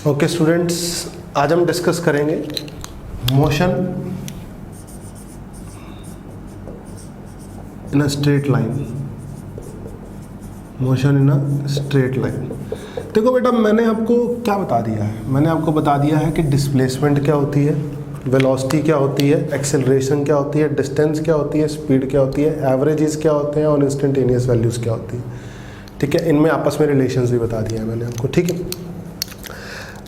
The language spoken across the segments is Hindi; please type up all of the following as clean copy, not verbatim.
ओके स्टूडेंट्स, आज हम डिस्कस करेंगे motion in a straight line. Motion in a straight line. देखो बेटा, मैंने आपको क्या बता दिया है? मैंने आपको बता दिया है कि डिस्प्लेसमेंट क्या होती है, वेलोसिटी क्या होती है, एक्सेलरेशन क्या होती है, डिस्टेंस क्या होती है, स्पीड क्या होती है, एवरेजेस क्या होते हैं और इंस्टेंटेनियस वैल्यूज़ क्या होती है। ठीक है, इनमें आपस में रिलेशंस भी बता दिया है मैंने आपको। ठीक है,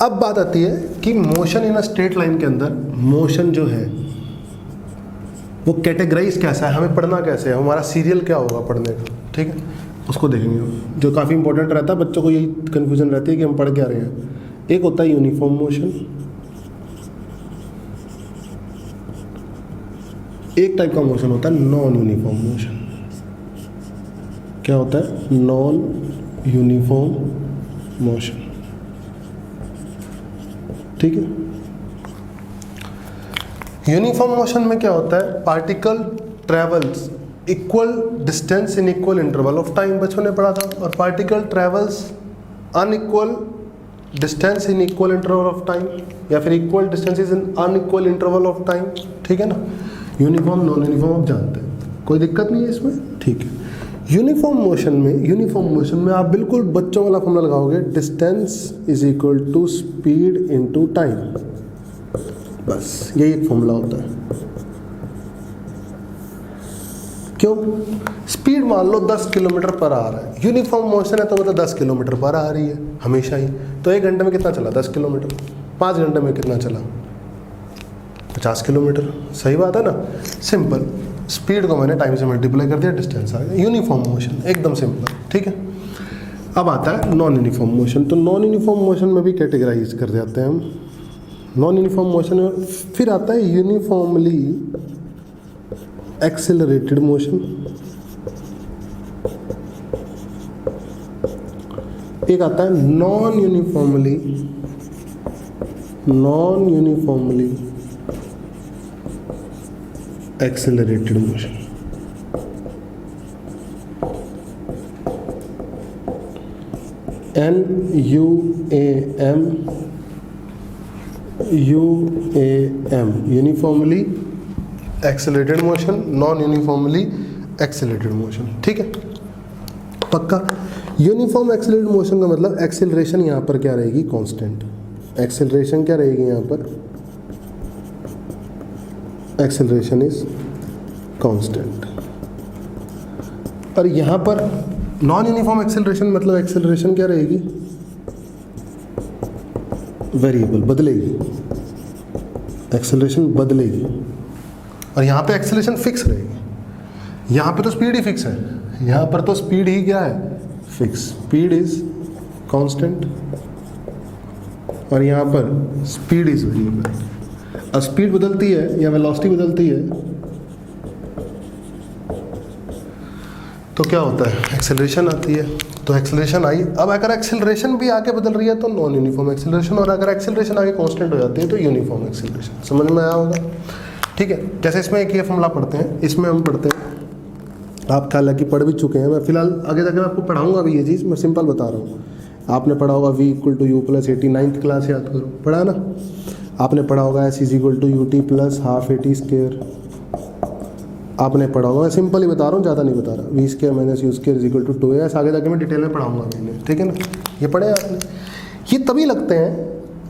अब बात आती है कि motion in a straight line के अंदर मोशन जो है वो कैटेगराइज कैसा है, हमें पढ़ना कैसे है, हमारा सीरियल क्या होगा पढ़ने का। ठीक है, उसको देखेंगे, जो काफ़ी इंपॉर्टेंट रहता है। बच्चों को यही कन्फ्यूजन रहती है कि हम पढ़ क्या रहे हैं। एक होता है यूनिफॉर्म मोशन, एक टाइप का मोशन होता है नॉन यूनिफॉर्म मोशन। क्या होता है? Non uniform motion. ठीक है, यूनिफॉर्म मोशन में क्या होता है? Particle travels equal distance in equal interval of time, बच्चों ने पढ़ा था। और particle travels unequal distance in equal interval of time, या फिर equal distances in unequal interval of time. ठीक है ना, यूनिफॉर्म नॉन यूनिफॉर्म आप जानते हैं, कोई दिक्कत नहीं है इसमें। ठीक है, यूनिफॉर्म मोशन में आप बिल्कुल बच्चों वाला फॉर्मूला लगाओगे, distance is equal to speed into time. बस यही एक फॉर्मूला होता है। क्यों? स्पीड मान लो 10 किलोमीटर पर आ रहा है, यूनिफॉर्म मोशन है तो मतलब 10 किलोमीटर पर आ रही है हमेशा ही। तो 1 घंटे में कितना चला? 10 किलोमीटर। 5 घंटे में कितना चला? 50 किलोमीटर। सही बात है ना, सिंपल। स्पीड को मैंने टाइम से मल्टीप्लाई कर दिया, डिस्टेंस आ गया। यूनिफॉर्म मोशन एकदम सिंपल। ठीक है, अब आता है नॉन यूनिफॉर्म मोशन। तो नॉन यूनिफॉर्म मोशन में भी कैटेगराइज कर देते हैं हम। नॉन यूनिफॉर्म मोशन में फिर आता है यूनिफॉर्मली एक्सेलरेटेड मोशन, एक आता है non uniformly accelerated motion. UAM uniformly accelerated motion, non uniformly accelerated motion. ठीक है, पक्का। यूनिफॉर्म एक्सेलरेटेड मोशन का मतलब एक्सेलरेशन यहाँ पर क्या रहेगी? कांस्टेंट। एक्सेलरेशन क्या रहेगी यहाँ पर? Acceleration is constant. और यहाँ पर नॉन यूनिफॉर्म एक्सेलरेशन मतलब एक्सेलरेशन क्या रहेगी? वेरिएबल, बदलेगी। एक्सेलरेशन बदलेगी। और यहाँ पे एक्सेलरेशन फिक्स रहेगी। यहाँ पे तो स्पीड ही फिक्स है, यहाँ पर तो स्पीड ही क्या है? फिक्स। स्पीड इज कांस्टेंट और यहाँ पर स्पीड इज वेरिएबल। अब स्पीड बदलती है या वेलोसिटी बदलती है तो क्या होता है? एक्सेलरेशन आती है। तो एक्सेलरेशन आई। अब अगर एक्सेलरेशन भी आगे बदल रही है तो नॉन यूनिफॉर्म एक्सेलरेशन, और अगर एक्सेलरेशन आगे कांस्टेंट हो जाती है तो यूनिफॉर्म एक्सेलरेशन। समझ में आया होगा? ठीक है, जैसे इसमें एक ये फॉर्मूला पढ़ते हैं, इसमें हम पढ़ते हैं, आप हालांकि पढ़ भी चुके हैं, मैं फिलहाल आगे जाकर आपको पढ़ाऊंगा भी ये चीज़, मैं सिंपल बता रहा हूँ। आपने पढ़ा होगा V = U + 80, 9th क्लास याद करो, पढ़ा ना? आपने पढ़ा होगा S = UT + ½ AT²। आपने पढ़ा होगा, मैं सिंपल ही बता रहा हूँ, ज़्यादा नहीं बता रहा। V² - U² = 2AS। आगे जाके मैं डिटेल में पढ़ाऊंगा मैंने। ठीक है ना, ये पढ़े आपने। ये तभी लगते हैं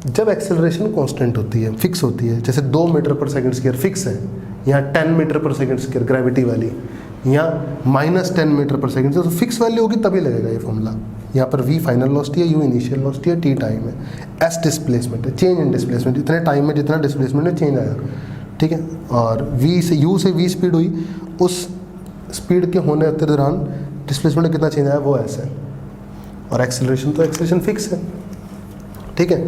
जब एक्सेलरेशन कांस्टेंट होती है, फिक्स होती है। जैसे 2 मीटर पर सेकंड स्क्वायर फिक्स है, यहाँ 10 मीटर पर सेकंड स्क्वायर ग्रेविटी वाली, यहाँ -10 मीटर पर सेकंड, तो फिक्स वैल्यू होगी तभी लगेगा ये फॉर्मूला। यहाँ पर V फाइनल वेलोसिटी है, U इनिशियल वेलोसिटी है, T टाइम है, S डिस्प्लेसमेंट है, चेंज इन डिस्प्लेसमेंट, इतने टाइम में जितना डिस्प्लेसमेंट में चेंज आया। ठीक है, और U से V स्पीड हुई, उस स्पीड के होने के दौरान डिस्प्लेसमेंट में कितना चेंज आया वो ऐसा है। और एक्सेलरेशन तो एक्सेलरेशन फिक्स है। ठीक है,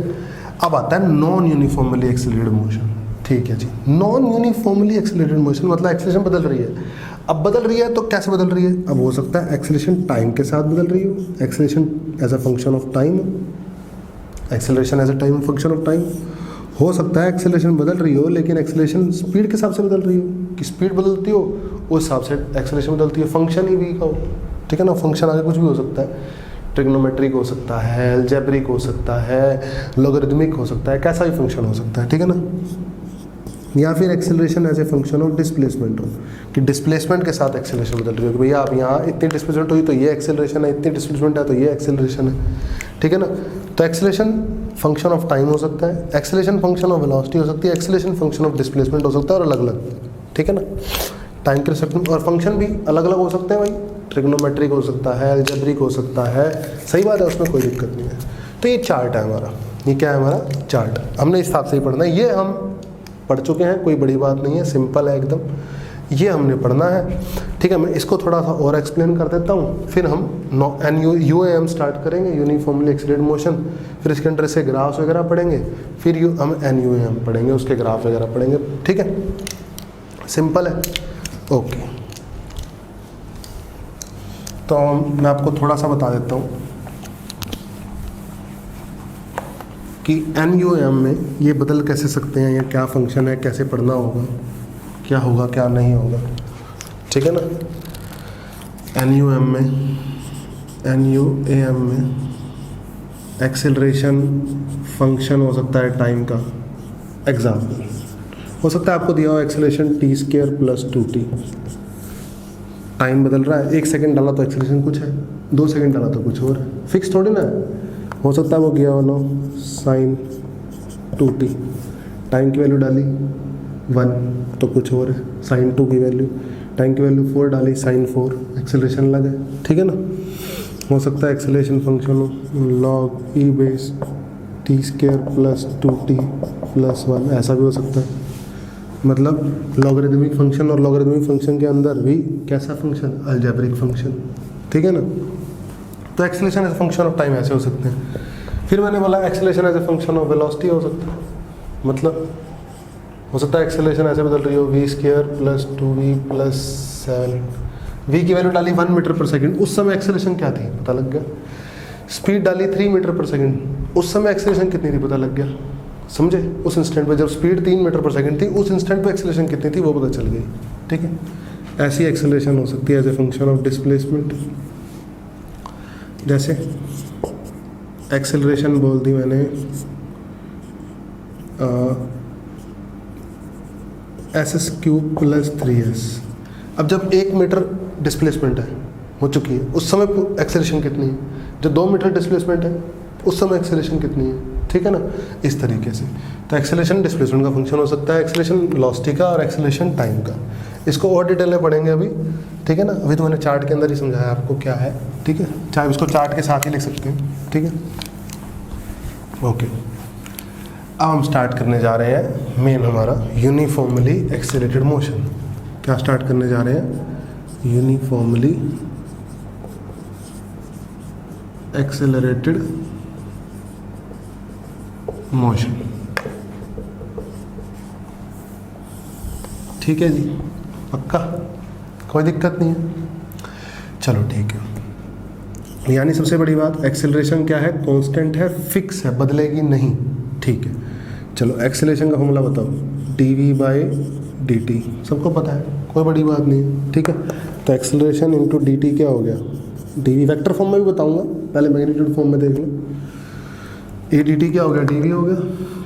अब आता है नॉन यूनिफॉर्मली एक्सेलरेटेड मोशन। ठीक है जी, नॉन यूनिफॉर्मली एक्सेलरेटेड मोशन मतलब एक्सेलरेशन बदल रही है। अब बदल रही है तो कैसे बदल रही है? अब हो सकता है एक्सेलरेशन टाइम के साथ बदल रही हो, acceleration as a function of time, acceleration as a time function of time. हो सकता है एक्सेलरेशन बदल रही हो लेकिन एक्सेलरेशन स्पीड के हिसाब से बदल रही हो, कि स्पीड बदलती हो उस हिसाब से एक्सेलरेशन बदलती है, फंक्शन ही वी का हो। ठीक है ना, फंक्शन आगे कुछ भी हो सकता है। ट्रिग्नोमेट्रिक हो सकता है, अलजेब्रिक हो सकता है, लॉगरिदमिक हो सकता है, कैसा भी फंक्शन हो सकता है, ठीक है ना। या फिर acceleration as a function of displacement हो, कि डिस्प्लेसमेंट के साथ एक्सेलरेशन बदल रही हो, कि भैया आप यहाँ इतनी डिस्प्लेसमेंट हुई तो ये एक्सेलरेशन है, इतनी डिस्प्लेसमेंट है तो ये एक्सेलरेशन है, ठीक है ना। तो एक्सेलरेशन फंक्शन ऑफ टाइम हो सकता है, एक्सेलरेशन फंक्शन ऑफ वेलोसिटी हो सकती है, एक्सेलरेशन फंक्शन ऑफ डिस्प्लेसमेंट हो सकता है, और अलग अलग, ठीक है ना। टाइम के रिस्पेक्ट और फंक्शन भी अलग अलग हो सकते हैं भाई, ट्रिग्नोमेट्रिक हो सकता है, अलजेब्रिक हो सकता है, सही बात है, उसमें कोई दिक्कत नहीं है। तो ये चार्ट है हमारा, ये क्या है हमारा चार्ट, हमने इस हिसाब से ही पढ़ना है, ये हम पढ़ चुके हैं, कोई बड़ी बात नहीं है, सिंपल है एकदम, ये हमने पढ़ना है, ठीक है। मैं इसको थोड़ा सा और एक्सप्लेन कर देता हूँ, फिर हम यूएएम स्टार्ट करेंगे, यूनिफॉर्मली एक्सीलरेटेड मोशन, फिर इसके अंदर से ग्राफ्स वगैरह पढ़ेंगे, फिर हम एनयूएम पढ़ेंगे, उसके ग्राफ वगैरह पढ़ेंगे, ठीक है, सिंपल है, ओके। तो मैं आपको थोड़ा सा बता देता हूँ कि एनयूएम में ये बदल कैसे सकते हैं, या क्या फंक्शन है, कैसे पढ़ना होगा, क्या होगा क्या नहीं होगा, ठीक है ना। एनयूएम में एक्सेलरेशन फंक्शन हो सकता है टाइम का, एग्जाम्पल हो सकता है आपको दिया हो एक्सेलरेशन t² + 2t, टाइम बदल रहा है, 1 सेकंड डाला तो एक्सेलरेशन कुछ है, 2 सेकंड डाला तो कुछ और है, फिक्स थोड़ी ना है, हो सकता है वो गया हो sin 2t, टाइम की वैल्यू डाली 1 तो कुछ और है, sin 2 की वैल्यू, टाइम की वैल्यू 4 डाली sin 4, एक्सेलरेशन लगा है, ठीक है ना। हो सकता है एक्सेलरेशन फंक्शन हो log e base t² + 2t + 1, ऐसा भी हो सकता है, मतलब लॉगरिदमिक फंक्शन, और लॉगरिदमिक फंक्शन के अंदर भी कैसा फंक्शन, अलजेब्रिक फंक्शन, ठीक है ना। तो acceleration as a function of time ऐसे हो सकते हैं। फिर मैंने बोला acceleration as a function of velocity हो सकता है, मतलब हो सकता है एक्सेलरेशन ऐसे बदल रही हो v² + 2v + 7, v की वैल्यू डाली 1 मीटर पर सेकंड, उस समय एक्सेलरेशन क्या थी पता लग गया, स्पीड डाली 3 मीटर पर सेकंड, उस समय एक्सेलरेशन कितनी थी पता लग गया, समझे। उस इंस्टेंट पे जब स्पीड 3 मीटर पर सेकंड थी, उस इंस्टेंट पे एक्सेलरेशन कितनी थी वो पता चल गई, ठीक है। ऐसी एक्सेलरेशन हो सकती है as a function of displacement, जैसे एक्सेलरेशन बोल दी मैंने s³ + 3s। अब जब 1 मीटर डिस्प्लेसमेंट है हो चुकी है, उस समय एक्सेलरेशन कितनी है, जब 2 मीटर डिस्प्लेसमेंट है उस समय एक्सेलरेशन कितनी है, ठीक है ना, इस तरीके से। तो एक्सेलरेशन डिस्प्लेसमेंट का फंक्शन हो सकता है, एक्सेलरेशन वेलोसिटी का, और एक्सेलरेशन टाइम का। इसको और डिटेल में पढ़ेंगे अभी, ठीक है ना, अभी तो मैंने चार्ट के अंदर ही समझाया आपको क्या है, ठीक है, चाहे इसको चार्ट के साथ ही लिख सकते हैं, ठीक है, ओके। अब हम स्टार्ट करने जा रहे हैं मेन हमारा यूनिफॉर्मली एक्सेलरेटेड मोशन। क्या स्टार्ट करने जा रहे हैं, यूनिफॉर्मली एक्सेलरेटेड मोशन, ठीक है जी, पक्का, कोई दिक्कत नहीं है, चलो ठीक है। यानी सबसे बड़ी बात, एक्सेलरेशन क्या है, कांस्टेंट है, फिक्स है, बदलेगी नहीं, ठीक है। चलो एक्सेलरेशन का फॉर्मूला बताओ, dv/dt, सबको पता है, कोई बड़ी बात नहीं है, ठीक है। तो एक्सेलरेशन इंटू dt क्या हो गया, dv वेक्टर फॉर्म में भी बताऊंगा, पहले मैग्नीट्यूड फॉर्म में देख लो, ए डी टी क्या हो गया, डी वी हो गया,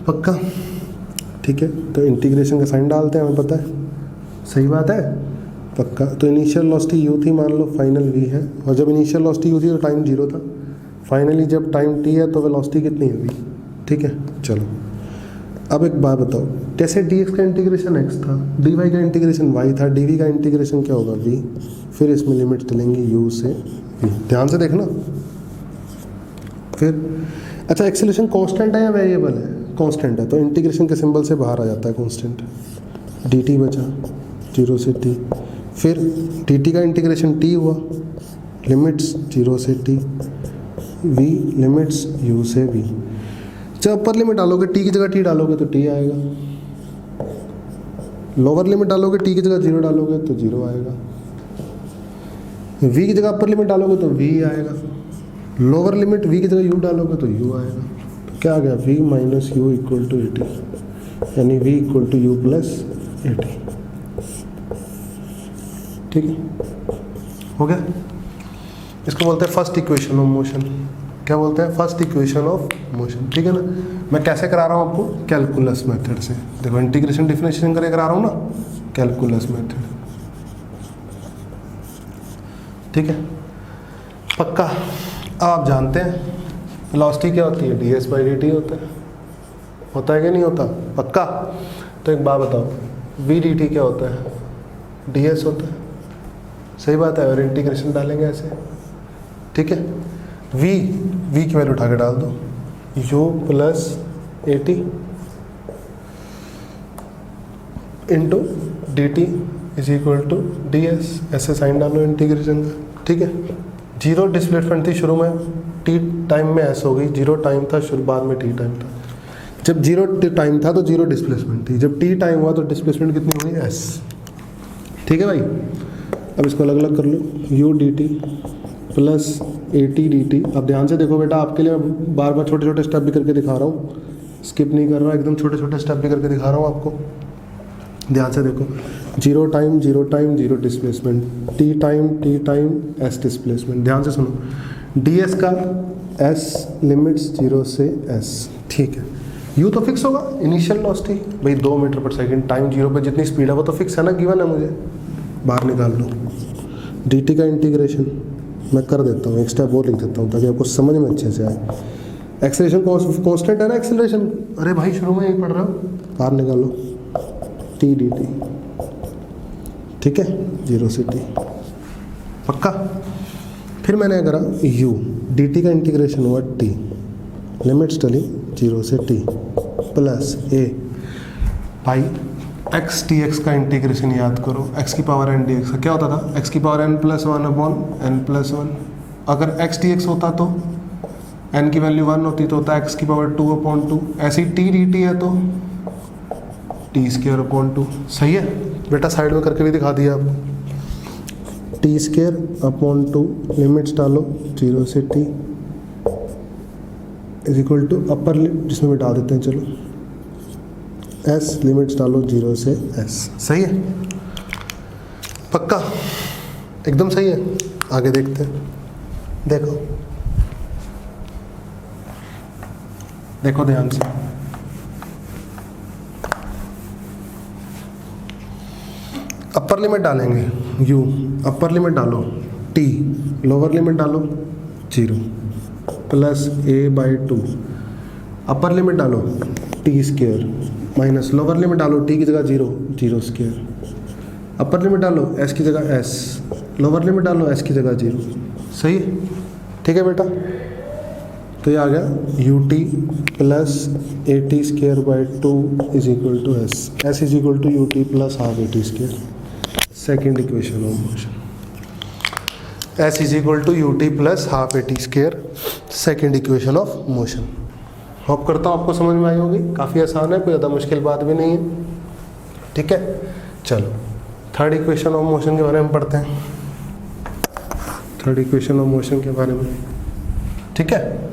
पक्का, ठीक है। तो इंटीग्रेशन का साइन डालते हैं, हमें पता है, सही बात है, पक्का। तो इनिशियल वेलोसिटी u थी, मान लो फाइनल v है, और जब इनिशियल वेलोसिटी u थी तो टाइम 0 था, फाइनली जब टाइम t है तो वेलोसिटी कितनी है v, ठीक है। चलो अब एक बात बताओ, जैसे dx का इंटीग्रेशन x था, dy का इंटीग्रेशन y था, dv का इंटीग्रेशन क्या होगा v, फिर इसमें लिमिट चलेंगी u से v, ध्यान से देखना। फिर अच्छा, एक्सेलरेशन कांस्टेंट है या वेरिएबल है, कांस्टेंट है, तो इंटीग्रेशन के सिंबल से बाहर आ जाता है कांस्टेंट, dt बचा 0 से t, फिर dt का इंटीग्रेशन t हुआ, लिमिट्स 0 से t, v लिमिट्स u से v। जब अपर लिमिट डालोगे t की जगह t डालोगे तो t आएगा, लोअर लिमिट डालोगे t की जगह 0 डालोगे तो 0 आएगा, v की जगह अपर लिमिट डालोगे तो v आएगा, लोअर लिमिट v की जगह u डालोगे तो u आएगा। तो क्या आ गया, v - u = 80, यानी v = u + 80, ठीक है, हो गया। इसको बोलते हैं फर्स्ट इक्वेशन ऑफ मोशन। क्या बोलते हैं? First equation of motion. ठीक है ना। मैं कैसे करा रहा हूँ आपको? कैलकुलस मेथड से। देखो इंटीग्रेशन डिफरेंशिएशन करके करा रहा हूँ ना, कैलकुलस मेथड। ठीक है, पक्का। अब आप जानते हैं वेलोसिटी क्या होती है? ds बाई dt होता है कि नहीं होता? पक्का। तो एक बात बताओ, v dt क्या होता है? ds होता है। सही बात है। और इंटीग्रेशन डालेंगे ऐसे। ठीक है, v की वैल्यू उठा के डाल दो, u plus at into d t is equal to d s. ऐसे साइन डालो इंटीग्रेशन का। ठीक है, जीरो डिस्प्लेसमेंट थी शुरू में, टी टाइम में एस हो गई। जीरो टाइम था शुरू, बाद में टी टाइम था। जब जीरो टाइम था तो जीरो डिस्प्लेसमेंट थी, जब टी टाइम हुआ तो डिस्प्लेसमेंट कितनी हुई? एस। ठीक है भाई, अब इसको अलग अलग कर लो, यू डी टी प्लस ए टी डी टी। अब ध्यान से देखो बेटा, आपके लिए बार बार छोटे छोटे स्टेप भी करके दिखा रहा हूँ, स्किप नहीं कर रहा, एकदम छोटे छोटे स्टेप भी करके दिखा रहा हूँ आपको। ध्यान से देखो, zero time zero displacement, T time S displacement. ध्यान से सुनो, डी एस का एस लिमिट्स जीरो से एस। ठीक है, यू तो फिक्स होगा, इनिशियल वेलोसिटी भाई 2 मीटर पर सेकंड, टाइम जीरो पर जितनी स्पीड है वो तो फिक्स है ना, गिवन है, मुझे बाहर निकाल लो। डी टी का इंटीग्रेशन मैं कर देता हूँ, एक स्टेप और लिख देता हूँ ताकि आपको समझ में अच्छे से आए। एक्सेलरेशन कांस्टेंट है ना, एक्सेलरेशन। अरे भाई शुरू में यही पढ़ रहा हूँ, बाहर निकालो, टी डी टी। ठीक है, जीरो से टी। पक्का। फिर मैंने करा u, डी टी का इंटीग्रेशन हुआ t, लिमिट्स डली जीरो से t प्लस ए भाई x dx का इंटीग्रेशन याद करो, x की पावर n dx का क्या होता था? x की power n plus one upon n plus one. अगर x dx होता तो n की वैल्यू 1 होती तो होता x की पावर 2 अपॉन 2। ऐसी t dt है तो टी स्क्र अपॉन 2। सही है बेटा, साइड में करके भी दिखा दिया आपको। टी स्क्र अपॉन 2, लिमिट्स डालो जीरो से टी इज इक्वल टू अपर जिसमें भी डाल देते हैं, चलो एस, लिमिट्स डालो जीरो से एस। सही है, पक्का, एकदम सही है। आगे देखते हैं। देखो देखो ध्यान से, अपर लिमिट डालेंगे u, अपर लिमिट डालो t, लोअर लिमिट डालो zero plus a by 2, upper limit डालो t square minus lower limit डालो t की जगह zero, zero square, upper limit डालो s की जगह s, लोअर लिमिट डालो s की जगह जीरो। सही है, ठीक है बेटा। तो ये आ गया u t plus A t square by 2 is equal to s, s is equal to u t plus half a t square. Second equation of motion, s is equal to u t plus half a t square, second equation of motion. Hope करता हूँ आपको समझ में आई होगी, काफ़ी आसान है, कोई ज़्यादा मुश्किल बात भी नहीं है। ठीक है, चलो थर्ड इक्वेशन ऑफ मोशन के बारे में पढ़ते हैं। थर्ड इक्वेशन ऑफ मोशन के बारे में, ठीक है,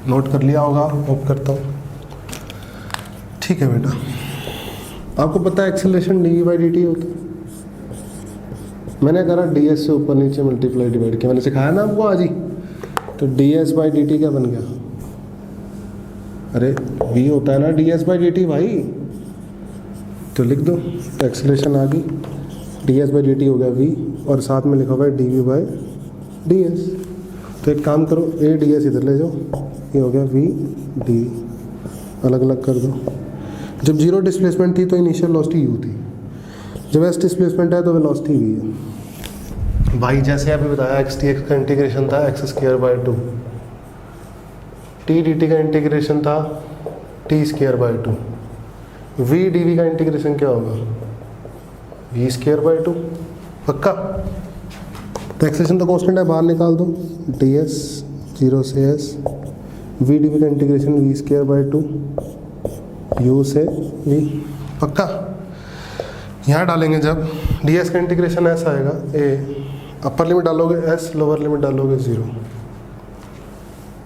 नोट कर लिया होगा, होप करता हूँ। ठीक है बेटा, आपको पता है acceleration D by d T होता है। मैंने करा डी एस से ऊपर नीचे मल्टीप्लाई डिवाइड किया, मैंने सिखाया ना आपको आज ही। तो d s by d t क्या बन गया? अरे वी होता है ना d s by d t भाई, तो लिख दो, तो एक्सेलरेशन आ गई, d s by d t हो गया वी, और साथ में लिखा हुआ है d v by d s. तो एक काम करो, ए डी एस इधर ले जाओ, ये हो गया वी डी, अलग अलग कर दो। जब जीरो डिस्प्लेसमेंट थी तो इनिशियल वेलोसिटी u थी, जब एस डिस्प्लेसमेंट है तो वेलोसिटी v है। भाई जैसे अभी बताया एक्स टी एक्स का इंटीग्रेशन था x square by 2, t D t का इंटीग्रेशन था t square by 2, v d v का इंटीग्रेशन क्या होगा? V square by 2। पक्का। तो एक्सेलरेशन तो कांस्टेंट है, बाहर निकाल दो, डी एस जीरो से एस, वी डी वी का integration v square by 2, u से v। पक्का। यहाँ डालेंगे जब डी एस का इंटीग्रेशन s आएगा a, अपर लिमिट डालोगे s, लोअर लिमिट डालोगे 0,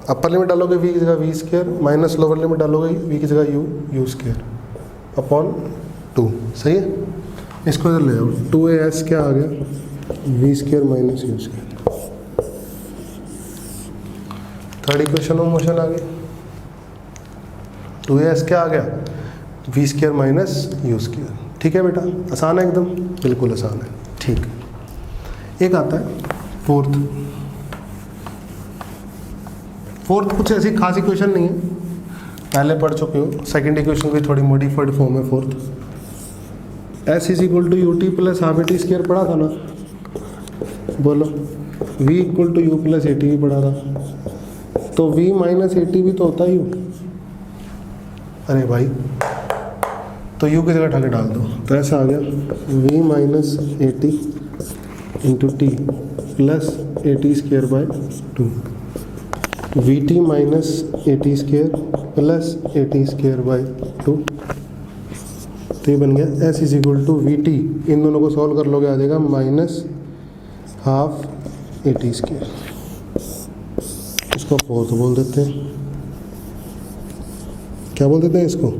अपर लिमिट डालोगे v की जगह v square minus lower limit डालोगे v की जगह u स्क्र अपॉन 2। सही है, इसको इधर ले आओ, 2as क्या आ गया v square minus u square. Third equation of motion आ गई, 2as क्या आ गया, v square minus u square. ठीक है बेटा, आसान है एकदम, बिल्कुल आसान है। ठीक, एक आता है फोर्थ कुछ ऐसी खास इक्वेशन नहीं है, पहले पढ़ चुके हो। सेकंड इक्वेशन भी थोड़ी मॉडिफाइड फॉर्म है fourth. S is equal to u t plus half a t square पढ़ा था ना, बोलो। v equal to u plus A t भी पढ़ा था, तो v माइनस ए टी भी तो होता ही हो। अरे भाई, तो u की जगह उठा के डाल दो, तो ऐसा आ गया v minus a t into t plus A t square by 2, v t minus a t square plus A t square by 2। तो ये बन गया s is equal to v t, इन दोनों को सॉल्व कर लोगे आ जाएगा minus half a t square. इसको फोर्थ बोल देते हैं, क्या बोल देते हैं इसको,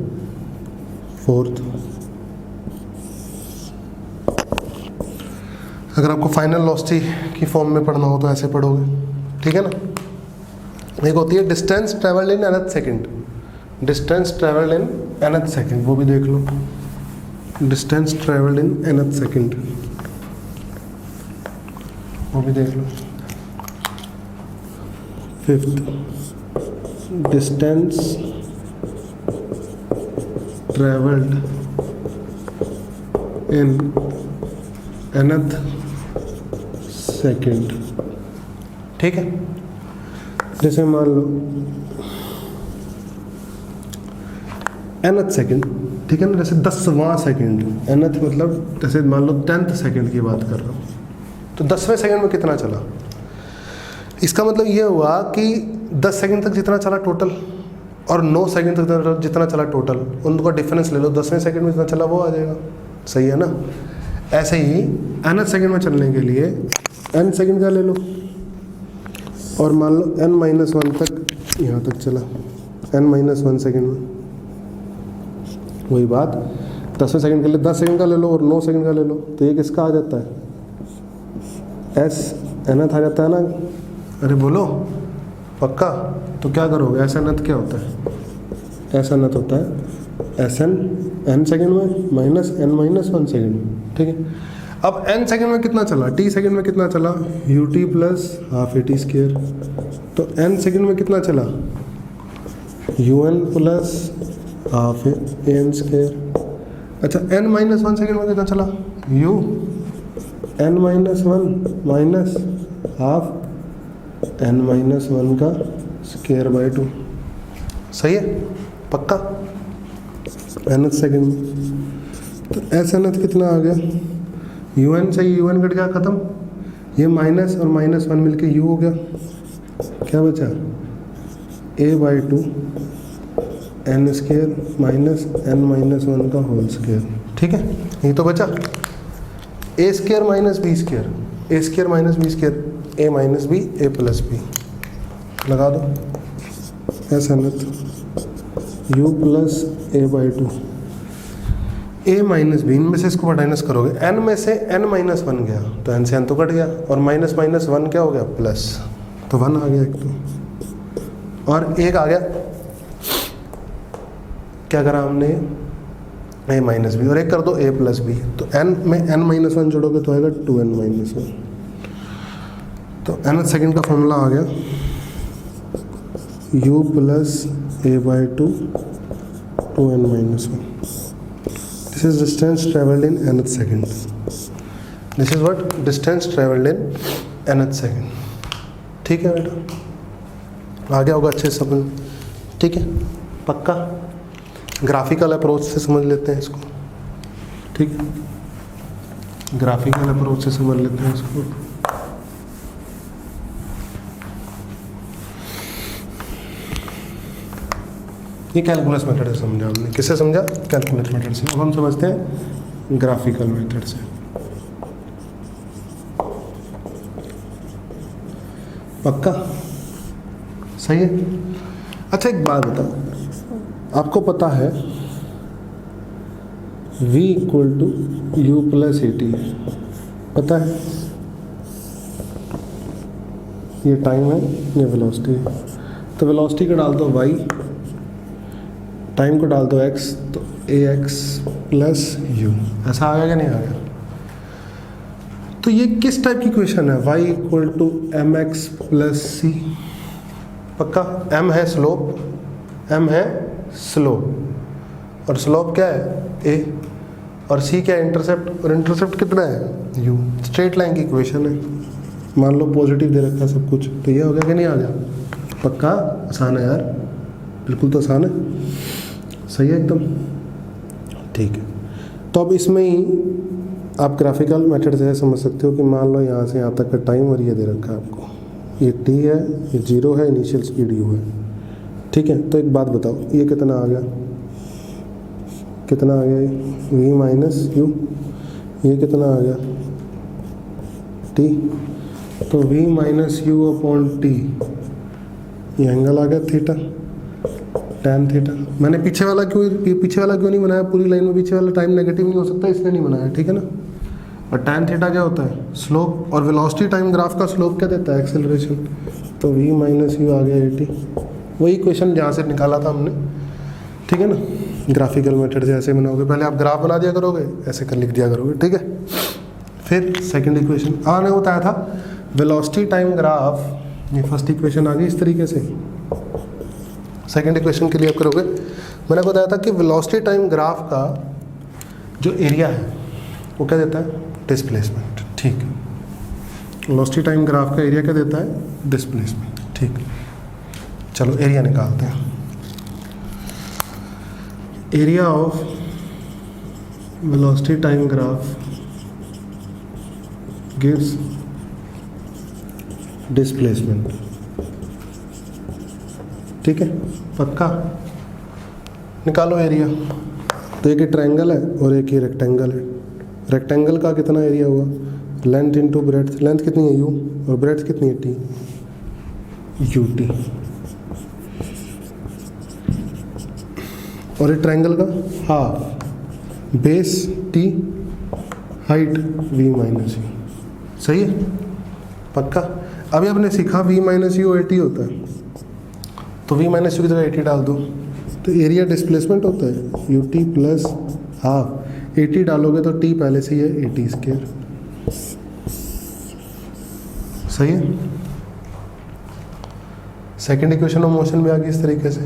फोर्थ। अगर आपको फाइनल वेलोसिटी की फॉर्म में पढ़ना हो तो ऐसे पढ़ोगे, ठीक है ना। एक होती है distance travelled in nth second, distance travelled in nth second, वो भी देख लो, distance travelled in nth second, वो भी देख लो। Fifth, distance travelled in nth second. ठीक है, जैसे मान लो nth सेकंड, ठीक है ना, जैसे 10वां सेकंड, nth मतलब जैसे मान लो 10th सेकंड की बात कर रहा हूँ, तो 10वें सेकंड में कितना चला। इसका मतलब ये हुआ कि 10 सेकंड तक जितना चला टोटल और 9 सेकंड तक जितना चला टोटल, उनका डिफरेंस ले लो, 10वें सेकंड में जितना चला वो आ जाएगा। सही है ना। ऐसे ही nth सेकंड में चलने के लिए n सेकंड का ले लो और मान लो n-1 तक यहाँ तक चला, n-1 सेकंड में। वही बात 10वें सेकंड के लिए 10 सेकंड का ले लो और 9 सेकंड का ले लो, तो ये किसका आ जाता है, s nth आ जाता है ना। अरे बोलो पक्का, तो क्या करोगे, एस nth क्या होता है, एस nth होता है Sn n सेकंड में माइनस n-1 सेकंड में। ठीक है, अब n सेकंड में कितना चला, t सेकंड में कितना चला, u t plus half a t square. तो n सेकंड में कितना चला, u n plus half a n square. अच्छा, n-1 सेकंड में कितना चला, u n-1 minus half n-1 का स्क्वायर बाय 2। सही है, पक्का। nth सेकंड में तो एस nth कितना आ गया, यू एन से यू एन कट गया, खत्म। ये माइनस और -1 मिलके यू हो गया, क्या बचा, a by 2 n square minus n-1 का होल स्क्वायर। ठीक है, ये तो बचा a square minus b square, a square minus b square, a minus b a plus b लगा दो, s nth u plus a by 2 a minus b, इनमें से इसको माइनस करोगे, n में से n-1 गया तो n से n तो कट गया, और -1 क्या हो गया, प्लस, तो 1 आ गया एक तो, और एक आ गया, क्या करा हमने, a माइनस बी, और एक कर दो a प्लस बी, तो n में n-1 जोड़ोगे तो आएगा 2n-1। तो nth सेकंड का फॉर्मूला आ गया u plus a by 2 2n-1। This is distance traveled in nth second. This is what distance traveled in nth second. ठीक है बेटा, आ गया होगा अच्छे से समझ। ठीक है, पक्का। ग्राफिकल अप्रोच से समझ लेते हैं इसको। ठीक है, ग्राफिकल अप्रोच से समझ लेते हैं इसको। ये कैलकुलस मेथड से समझा हमने, किससे समझा, कैलकुलस मेथड से। अब हम समझते हैं ग्राफिकल मेथड से। पक्का, सही है। अच्छा एक बात बताओ, आपको पता है v equal to u plus A t, पता है, ये टाइम है, ये वेलोसिटी है। तो वेलोसिटी को डाल दो y, टाइम को डाल दो x, तो ax प्लस u। ऐसा आ गया कि नहीं आ गया? तो ये किस टाइप की इक्वेशन है? y equal to m x plus c. पक्का? m है स्लोप, m है स्लोप, और स्लोप क्या है? a, और c क्या है? इंटरसेप्ट, और इंटरसेप्ट कितना है? u। स्ट्रेट लाइन की इक्वेशन है। मान लो पॉजिटिव दे रखा है सब कुछ, तो ये हो गया कि नहीं आ गया? पक्का? आसान है यार, बिल्कुल तो आसान है, सही है एकदम। ठीक है, तो अब इसमें ही आप ग्राफिकल मेथड से समझ सकते हो कि मान लो यहाँ से यहाँ तक का टाइम और ये दे रखा है आपको, ये t है, ये 0 है, इनिशियल स्पीड u है। ठीक है, तो एक बात बताओ, ये कितना आ गया? कितना आ गया? v minus u। ये कितना आ गया? t। तो v minus u upon T, ये एंगल आ गया थीटा, tan थीटा। मैंने पीछे वाला क्यों नहीं बनाया पूरी लाइन में? पीछे वाला टाइम नेगेटिव नहीं हो सकता, इसलिए नहीं बनाया, ठीक है ना। और tan थीटा क्या होता है? स्लोप, और वेलोसिटी टाइम ग्राफ का स्लोप क्या देता है? एक्सेलरेशन। तो v माइनस यू आ गया 80। वही क्वेश्चन जहाँ से निकाला था हमने, ठीक है ना। ग्राफिकल मेथड से ऐसे बनाओगे, पहले आप ग्राफ बना दिया करोगे, ऐसे कर लिख दिया करोगे, ठीक है। फिर सेकंड इक्वेशन आपने बताया था वेलोसिटी टाइम ग्राफ, ये फर्स्ट इक्वेशन आ गई इस तरीके से। सेकंड इक्वेशन के लिए आप करोगे, मैंने बताया था कि वेलोसिटी टाइम ग्राफ का जो एरिया है वो क्या देता है? डिस्प्लेसमेंट। ठीक है, वेलोसिटी टाइम ग्राफ का एरिया क्या देता है? डिस्प्लेसमेंट। ठीक, चलो एरिया निकालते हैं। Area of velocity time graph gives displacement. ठीक है, पक्का? निकालो एरिया। तो एक ट्रायंगल है और एक ही रेक्टेंगल है। रेक्टेंगल का कितना एरिया हुआ? Length into breadth. लेंथ कितनी है? u, और ब्रेड्थ कितनी है? t, ut। और ये ट्रायंगल का half, base t, height v minus you. सही है, पक्का? अभी आपने सीखा v माइनस यू 80 होता है, तो v माइनस यू की जगह 80 डाल दो, तो एरिया डिस्प्लेसमेंट होता है ut प्लस हाफ। 80 डालोगे तो t पहले से ही है 80 स्क्वायर। सही है। सेकंड इक्वेशन ऑफ मोशन भी आ गई इस तरीके से,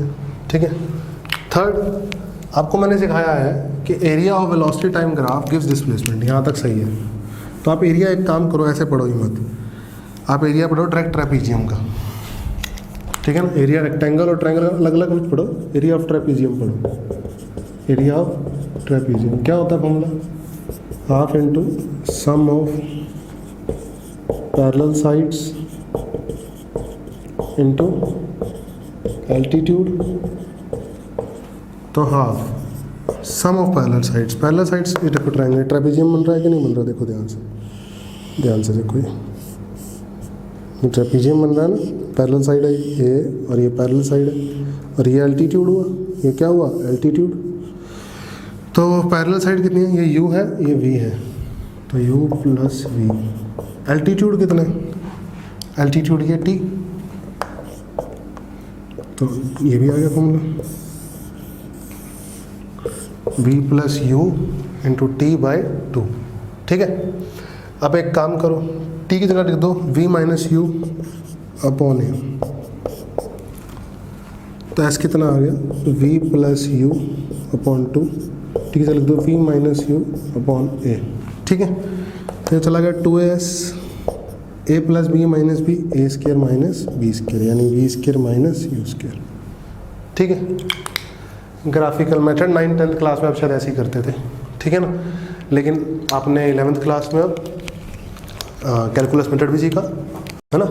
ठीक है। थर्ड, आपको मैंने सिखाया है कि area of velocity time graph gives displacement. यहाँ तक सही है। तो आप एरिया एक काम करो, ऐसे पढ़ो ही मत, आप एरिया पढ़ो डायरेक्ट ट्रेपीजियम का, ठीक है ना। एरिया रेक्टेंगल और ट्रायंगल अलग अलग मत पढ़ो, एरिया ऑफ ट्रेपीजियम पढ़ो। एरिया ऑफ ट्रेपीजियम क्या होता है formula? Half into sum of parallel sides into altitude. तो half sum of parallel sides. Parallel sides, ये देखो ट्रायंगल, ट्रेपीजियम बन रहा है कि नहीं बन रहा? देखो ध्यान से देखो, ये ट्रेपीजियम बन रहा है ना, पैरेलल साइड है ये, और ये पैरेलल साइड है, और ये एल्टीट्यूड हुआ। ये क्या हुआ? एल्टीट्यूड। तो पैरेलल साइड कितनी है? ये u है, ये v है, तो u प्लस v। एल्टीट्यूड कितना है? एल्टीट्यूड ये t, तो ये भी आ गया formula, v plus u into T by 2। ठीक है, अब एक काम करो, t की जगह लिख दो v minus u upon a. तो ऐसा कितना आ गया? v plus u upon 2। ठीक है, लिख दो v minus u upon a. ठीक है, तो ये चला गया 2as a plus b minus b, a square minus b square, यानी v square minus u square. ठीक है, ग्राफिकल मेथड 9th-10th क्लास में आप शायद ऐसे ही करते थे, ठीक है ना। लेकिन आपने 11th क्लास में अब कैलकुलस मेथड भी सीखा है ना।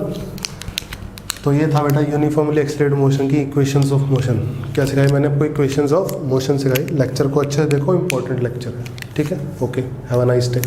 तो ये था बेटा यूनिफॉर्मली एक्सीलरेटेड मोशन की इक्वेशंस ऑफ मोशन। क्या सिखाई मैंने आपको? इक्वेशंस ऑफ मोशन सिखाई। लेक्चर को अच्छे से देखो, इंपॉर्टेंट लेक्चर है, ठीक है। Okay, have a nice day.